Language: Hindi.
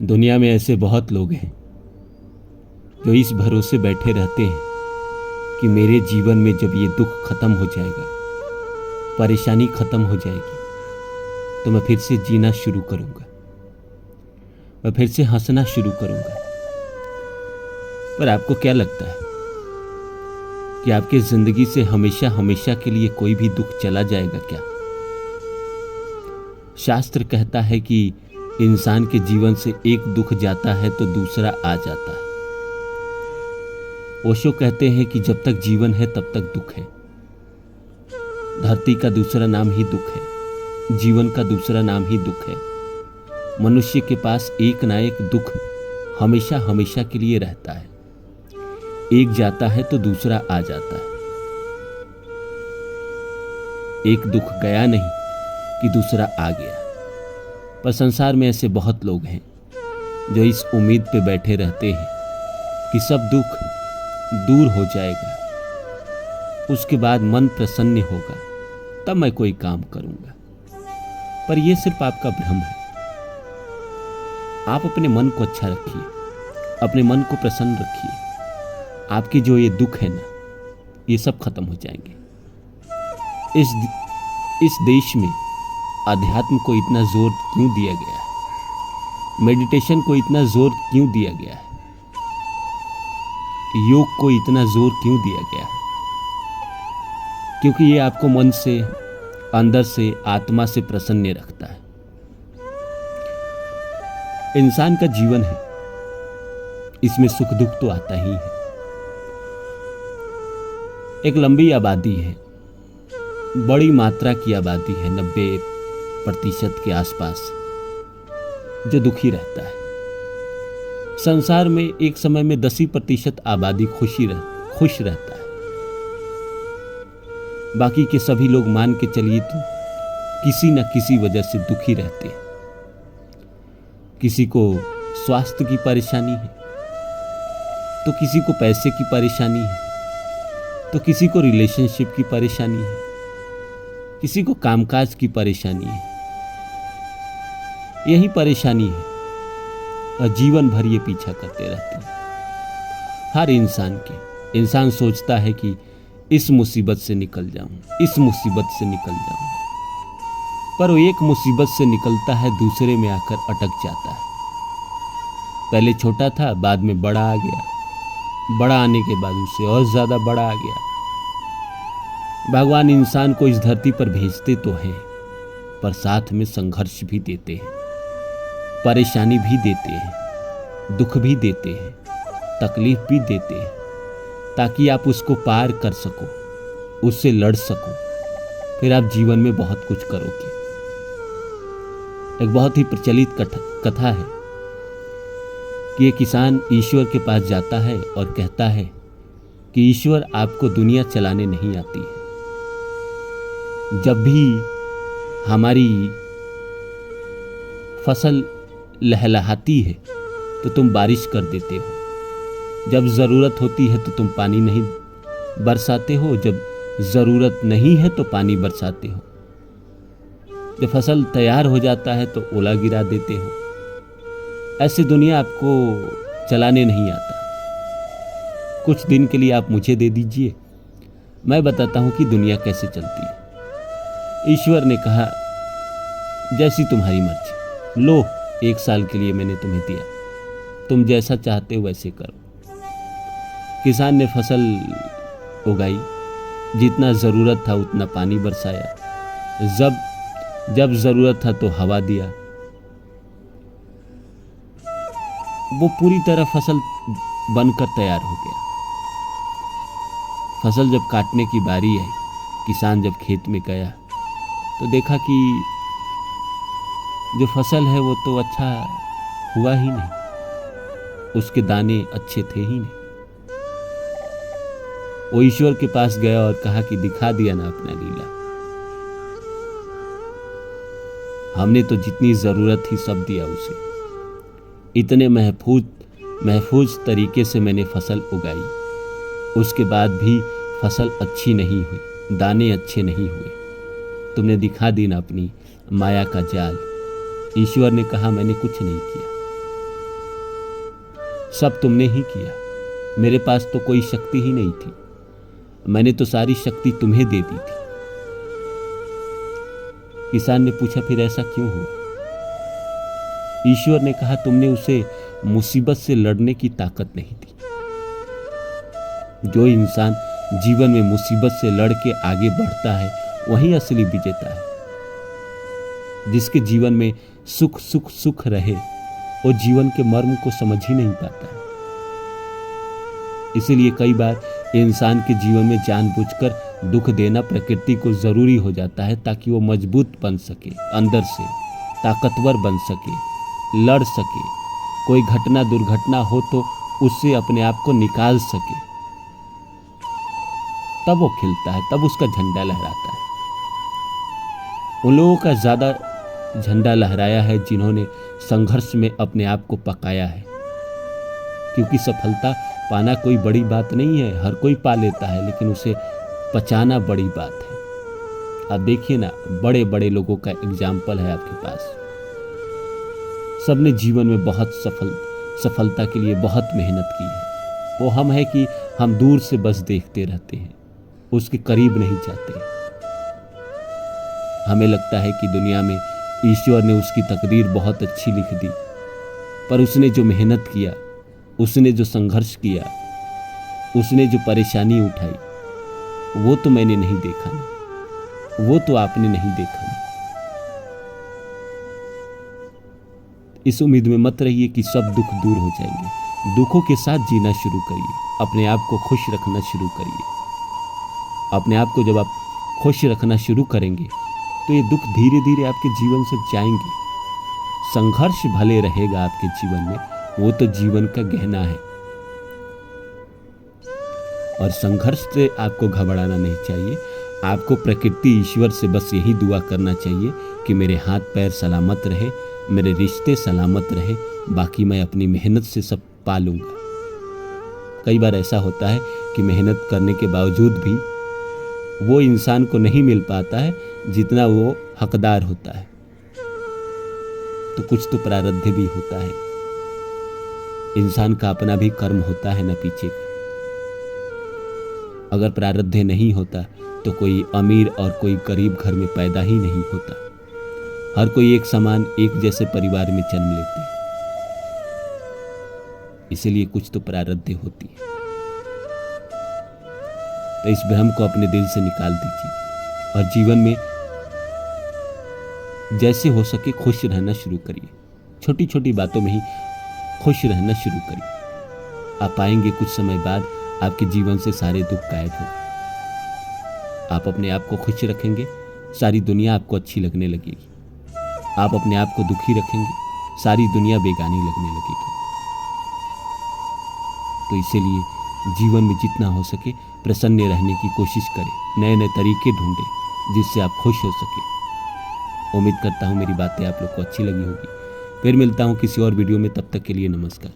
दुनिया में ऐसे बहुत लोग हैं जो इस भरोसे बैठे रहते हैं कि मेरे जीवन में जब ये दुख खत्म हो जाएगा, परेशानी खत्म हो जाएगी, तो मैं फिर से जीना शुरू करूंगा, मैं फिर से हंसना शुरू करूंगा। पर आपको क्या लगता है कि आपकी जिंदगी से हमेशा हमेशा के लिए कोई भी दुख चला जाएगा क्या? शास्त्र कहता है कि इंसान के जीवन से एक दुख जाता है तो दूसरा आ जाता है। ओशो कहते हैं कि जब तक जीवन है तब तक दुख है। धरती का दूसरा नाम ही दुख है, जीवन का दूसरा नाम ही दुख है। मनुष्य के पास एक ना एक दुख हमेशा हमेशा के लिए रहता है। एक जाता है तो दूसरा आ जाता है। एक दुख गया नहीं कि दूसरा आ गया। पर संसार में ऐसे बहुत लोग हैं जो इस उम्मीद पे बैठे रहते हैं कि सब दुख दूर हो जाएगा, उसके बाद मन प्रसन्न होगा, तब मैं कोई काम करूंगा। पर यह सिर्फ आपका भ्रम है। आप अपने मन को अच्छा रखिए, अपने मन को प्रसन्न रखिए। आपके जो ये दुख है ना, ये सब खत्म हो जाएंगे। इस देश में अध्यात्म को इतना जोर क्यों दिया गया है? मेडिटेशन को इतना जोर क्यों दिया गया है? योग को इतना जोर क्यों दिया गया है? क्योंकि ये आपको मन से, अंदर से, आत्मा से प्रसन्न रखता है। इंसान का जीवन है, इसमें सुख दुख तो आता ही है। एक लंबी आबादी है, बड़ी मात्रा की आबादी है, 90% के आसपास, जो दुखी रहता है। संसार में एक समय में 10% आबादी खुश रहता है। बाकी के सभी लोग मान के चलिए तो किसी न किसी वजह से दुखी रहते हैं। किसी को स्वास्थ्य की परेशानी है, तो किसी को पैसे की परेशानी है, तो किसी को रिलेशनशिप की परेशानी है, किसी को कामकाज की परेशानी है। यही परेशानी है और जीवन भर ये पीछा करते रहते हैं। हर इंसान सोचता है कि इस मुसीबत से निकल जाऊं, इस मुसीबत से निकल जाऊं, पर वो एक मुसीबत से निकलता है, दूसरे में आकर अटक जाता है। पहले छोटा था, बाद में बड़ा आ गया, बड़ा आने के बाद उससे और ज्यादा बड़ा आ गया। भगवान इंसान को इस धरती पर भेजते तो हैं, पर साथ में संघर्ष भी देते हैं, परेशानी भी देते हैं, दुख भी देते हैं, तकलीफ भी देते हैं, ताकि आप उसको पार कर सको, उससे लड़ सको, फिर आप जीवन में बहुत कुछ करोगे। एक बहुत ही प्रचलित कथा है कि एक किसान ईश्वर के पास जाता है और कहता है कि ईश्वर, आपको दुनिया चलाने नहीं आती है। जब भी हमारी फसल लहलहाती है तो तुम बारिश कर देते हो, जब ज़रूरत होती है तो तुम पानी नहीं बरसाते हो, जब ज़रूरत नहीं है तो पानी बरसाते हो, जब फसल तैयार हो जाता है तो ओला गिरा देते हो। ऐसे दुनिया आपको चलाने नहीं आता। कुछ दिन के लिए आप मुझे दे दीजिए, मैं बताता हूं कि दुनिया कैसे चलती है। ईश्वर ने कहा, जैसी तुम्हारी मर्जी, लो, 1 साल के लिए मैंने तुम्हें दिया, तुम जैसा चाहते हो वैसे करो। किसान ने फसल उगाई, जितना ज़रूरत था उतना पानी बरसाया, जब ज़रूरत था तो हवा दिया। वो पूरी तरह फसल बनकर तैयार हो गया। फसल जब काटने की बारी आई, किसान जब खेत में गया तो देखा कि जो फसल है वो तो अच्छा हुआ ही नहीं, उसके दाने अच्छे थे ही नहीं। वो ईश्वर के पास गया और कहा कि दिखा दिया ना अपना लीला, हमने तो जितनी जरूरत थी सब दिया उसे। इतने महफूज तरीके से मैंने फसल उगाई, उसके बाद भी फसल अच्छी नहीं हुई, दाने अच्छे नहीं हुए। तुमने दिखा दी ना अपनी माया का जाल। ईश्वर ने कहा, मैंने कुछ नहीं किया, सब तुमने ही किया, मेरे पास तो कोई शक्ति ही नहीं थी, मैंने तो सारी शक्ति तुम्हें दे दी थी। किसान ने पूछा, फिर ऐसा क्यों हुआ? ईश्वर ने कहा, तुमने उसे मुसीबत से लड़ने की ताकत नहीं दी। जो इंसान जीवन में मुसीबत से लड़ के आगे बढ़ता है वही असली विजेता है। जिसके जीवन में सुख सुख सुख रहे वो जीवन के मर्म को समझ ही नहीं पाता है। इसीलिए कई बार इंसान के जीवन में जानबूझकर दुख देना प्रकृति को जरूरी हो जाता है, ताकि वो मजबूत बन सके, अंदर से ताकतवर बन सके, लड़ सके। कोई घटना दुर्घटना हो तो उससे अपने आप को निकाल सके, तब वो खिलता है, तब उसका झंडा लहराता है। उन लोगों का ज्यादा झंडा लहराया है जिन्होंने संघर्ष में अपने आप को पकाया है, क्योंकि सफलता पाना कोई बड़ी बात नहीं है, हर कोई पा लेता है, लेकिन उसे पचाना बड़ी बात है। आप देखिए ना, बड़े बड़े लोगों का एग्जाम्पल है आपके पास। सबने जीवन में बहुत सफलता के लिए बहुत मेहनत की है। वो हम है कि हम दूर से बस देखते रहते हैं, उसके करीब नहीं जाते। हमें लगता है कि दुनिया में ईश्वर ने उसकी तकदीर बहुत अच्छी लिख दी, पर उसने जो मेहनत किया, उसने जो संघर्ष किया, उसने जो परेशानी उठाई, वो तो मैंने नहीं देखा ना, वो तो आपने नहीं देखा ना। इस उम्मीद में मत रहिए कि सब दुख दूर हो जाएंगे। दुखों के साथ जीना शुरू करिए, अपने आप को खुश रखना शुरू करिए। अपने आप को जब आप खुश रखना शुरू करेंगे तो ये दुख धीरे धीरे आपके जीवन से जाएंगे। संघर्ष भले रहेगा आपके जीवन में, वो तो जीवन का गहना है, और संघर्ष से आपको घबराना नहीं चाहिए। आपको प्रकृति ईश्वर से बस यही दुआ करना चाहिए कि मेरे हाथ पैर सलामत रहे, मेरे रिश्ते सलामत रहे, बाकी मैं अपनी मेहनत से सब पा लूंगा। कई बार ऐसा होता है कि मेहनत करने के बावजूद भी वो इंसान को नहीं मिल पाता है जितना वो हकदार होता है। तो कुछ तो प्रारब्ध भी होता है, इंसान का अपना भी कर्म होता है ना पीछे। अगर प्रारब्ध नहीं होता तो कोई अमीर और कोई गरीब घर में पैदा ही नहीं होता। हर कोई एक समान एक जैसे परिवार में जन्म लेते हैं, इसलिए कुछ तो प्रारब्ध होती है। तो इस भ्रम को अपने दिल से निकाल दीजिए और जीवन में जैसे हो सके खुश रहना शुरू करिए। छोटी छोटी बातों में ही खुश रहना शुरू करिए। आप पाएंगे कुछ समय बाद आपके जीवन से सारे दुख गायब हो। आप अपने आप को खुश रखेंगे, सारी दुनिया आपको अच्छी लगने लगेगी। आप अपने आप को दुखी रखेंगे, सारी दुनिया बेगानी लगने लगेगी। तो इसीलिए जीवन में जितना हो सके प्रसन्न रहने की कोशिश करें, नए नए तरीके ढूंढें जिससे आप खुश हो सके। उम्मीद करता हूँ मेरी बातें आप लोग को अच्छी लगी होगी। फिर मिलता हूँ किसी और वीडियो में, तब तक के लिए नमस्कार।